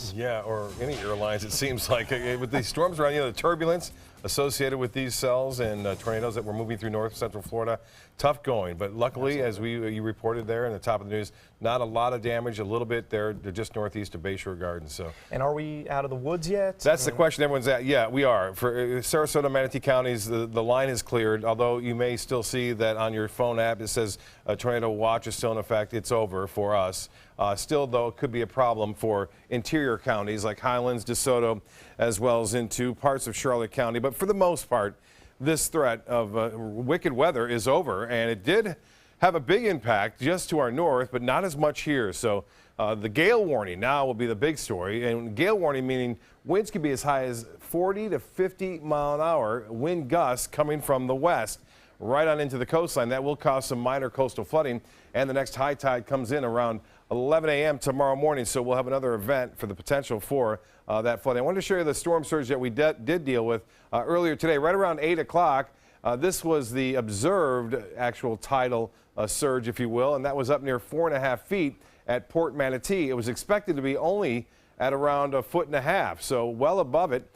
airlines. Yeah, or any airlines, it seems like. With these storms around, the turbulence associated with these cells and tornadoes that were moving through north central Florida, tough going. But luckily, as you reported there in the top of the news, not a lot of damage, a little bit there, just northeast of Bayshore Gardens. So. And are we out of the woods yet? That's the question everyone's at. Yeah, we are. For Sarasota, Manatee counties, the line is cleared, although you may still see that on your phone app it says a tornado watch is still in effect. It's over for us. Still, though, it could be a problem for interior counties like Highlands, DeSoto, as well as into parts of Charlotte County. But for the most part, this threat of wicked weather is over, and it did have a big impact just to our north, but not as much here. So the gale warning now will be the big story, and gale warning meaning winds could be as high as 40 to 50 mile an hour wind gusts coming from the west right on into the coastline. That will cause some minor coastal flooding, and the next high tide comes in around 11 a.m. tomorrow morning, so we'll have another event for the potential for that flooding. I wanted to show you the storm surge that we did deal with earlier today, right around 8 o'clock. This was the observed actual tidal surge, if you will, and that was up near 4.5 feet at Port Manatee. It was expected to be only at around 1.5 feet, so well above it,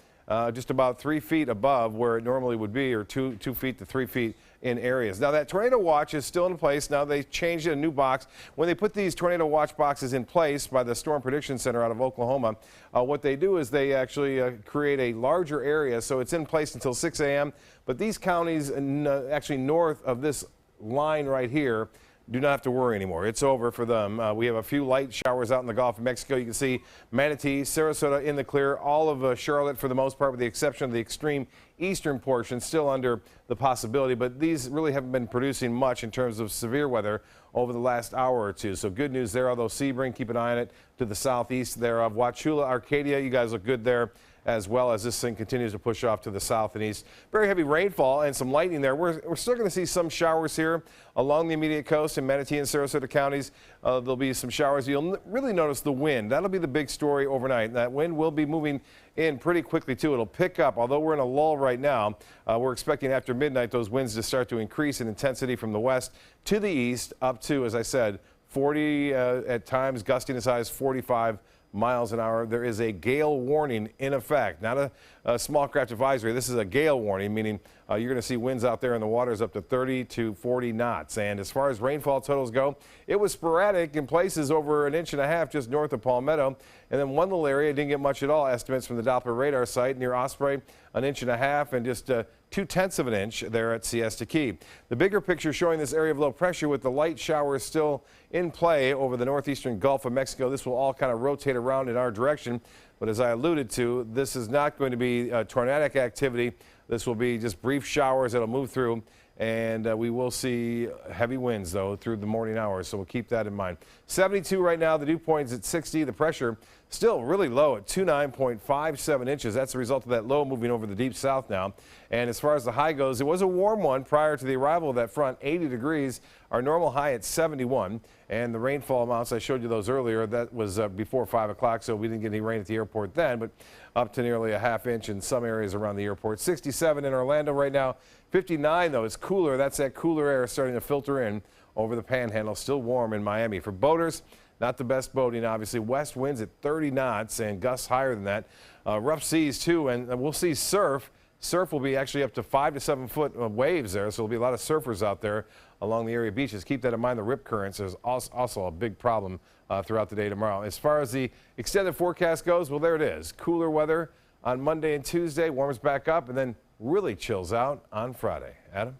just about 3 feet above where it normally would be, or 2 feet to 3 feet in areas. Now that tornado watch is still in place. Now they changed it, a new box. When they put these tornado watch boxes in place by the Storm Prediction Center out of Oklahoma, what they do is they actually create a larger area, so it's in place until 6 a.m. But these counties actually north of this line right here do not have to worry anymore. It's over for them. We have a few light showers out in the Gulf of Mexico. You can see Manatee, Sarasota in the clear, all of Charlotte for the most part, with the exception of the extreme eastern portion, still under the possibility. But these really haven't been producing much in terms of severe weather over the last hour or two. So good news there, although Sebring, keep an eye on it to the southeast thereof. Wauchula, Arcadia, you guys look good there, as well as this thing continues to push off to the south and east. Very heavy rainfall and some lightning there. We're still going to see some showers here along the immediate coast in Manatee and Sarasota counties. There'll be some showers. You'll really notice the wind. That'll be the big story overnight. That wind will be moving in pretty quickly too. It'll pick up, although we're in a lull right now. We're expecting after midnight those winds to start to increase in intensity from the west to the east up to, as I said, 40 at times, gusting as high as 45 miles an hour. There is a gale warning in effect, not a small craft advisory. This is a gale warning, meaning you're going to see winds out there in the waters up to 30 to 40 knots. And as far as rainfall totals go, it was sporadic in places over 1.5 inches just north of Palmetto. And then one little area didn't get much at all. Estimates from the Doppler radar site near Osprey, 1.5 inches and just 0.2 of an inch there at Siesta Key. The bigger picture showing this area of low pressure with the light showers still in play over the northeastern Gulf of Mexico. This will all kind of rotate around in our direction. But as I alluded to, this is not going to be tornadic activity. This will be just brief showers that'll move through, and we will see heavy winds, though, through the morning hours, so we'll keep that in mind. 72 right now, the dew point is at 60. The pressure still really low at 29.57 inches. That's the result of that low moving over the deep south now. And as far as the high goes, it was a warm one prior to the arrival of that front, 80 degrees. Our normal high at 71. And the rainfall amounts, I showed you those earlier, that was before 5 o'clock, so we didn't get any rain at the airport then, but up to nearly a ½ inch in some areas around the airport. 67 in Orlando right now. 59, though, it's cooler. That's that cooler air starting to filter in over the panhandle. Still warm in Miami. For boaters, not the best boating, obviously. West winds at 30 knots and gusts higher than that. Rough seas, too, and we'll see surf. Surf will be actually up to 5 to 7 foot waves there, so there'll be a lot of surfers out there along the area beaches. Keep that in mind. The rip currents is also a big problem throughout the day tomorrow. As far as the extended forecast goes, well, there it is. Cooler weather on Monday and Tuesday, warms back up, and then really chills out on Friday. Adam?